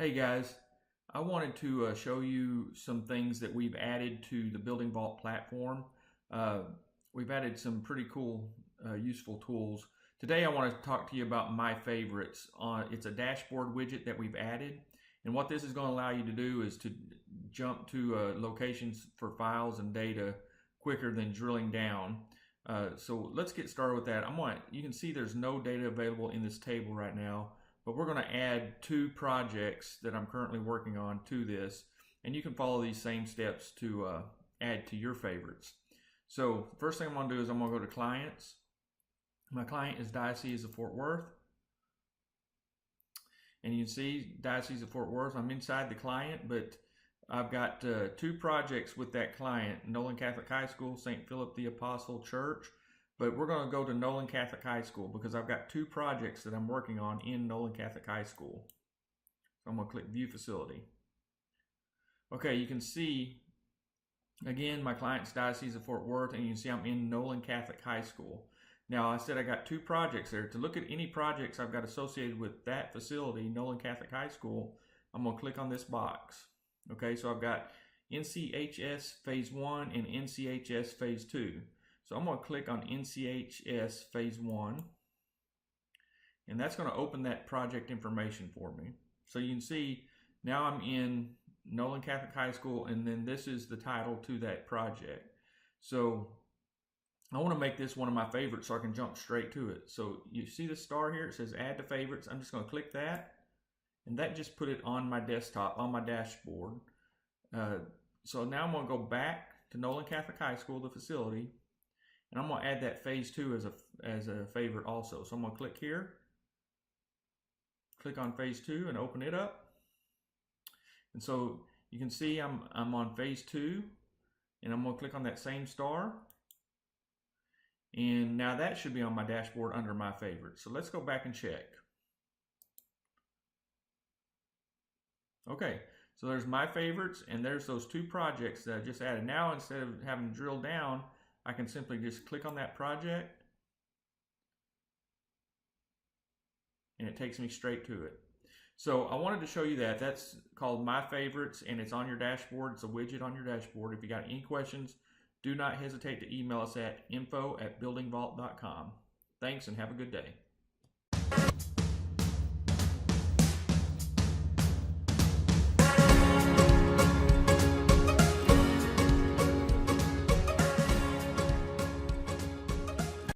Hey guys, I wanted to show you some things that we've added to the Building Vault platform. Uh, we've added some pretty cool, useful tools. Today I want to talk to you about my favorites. It's a dashboard widget that we've added, and what this is going to allow you to do is to jump to locations for files and data quicker than drilling down. So let's get started with that. You can see there's no data available in this table right now, but we're going to add two projects that I'm currently working on to this, and you can follow these same steps to add to your favorites. So first thing I'm going to do is I'm going to go to Clients. My client is Diocese of Fort Worth, and you can see Diocese of Fort Worth. I'm inside the client, but I've got two projects with that client: Nolan Catholic High School, St. Philip the Apostle Church. But we're going to go to Nolan Catholic High School because I've got two projects that I'm working on in Nolan Catholic High School. So I'm going to click View Facility. Okay, you can see, again, my client's Diocese of Fort Worth, and you can see I'm in Nolan Catholic High School. Now, I said I got two projects there. To look at any projects I've got associated with that facility, Nolan Catholic High School, I'm going to click on this box. Okay, so I've got NCHS Phase 1 and NCHS Phase 2. So I'm going to click on NCHS Phase 1, and that's going to open that project information for me. So you can see now I'm in Nolan Catholic High School, and then this is the title to that project. So I want to make this one of my favorites so I can jump straight to it. So you see the star here, it says Add to Favorites. I'm just going to click that, and that just put it on my desktop, on my dashboard. So now I'm going to go back to Nolan Catholic High School, the facility, and I'm going to add that Phase 2 as a favorite also. So I'm going to click here, click on Phase 2 and open it up. And so you can see I'm on Phase 2, and I'm going to click on that same star. And now that should be on my dashboard under my favorites. So let's go back and check. Okay, so there's my favorites, and there's those two projects that I just added. Now instead of having to drill down, I can simply just click on that project, and it takes me straight to it. So I wanted to show you that. That's called My Favorites, and it's on your dashboard. It's a widget on your dashboard. If you got any questions, do not hesitate to email us at info@buildingvault.com. Thanks, and have a good day.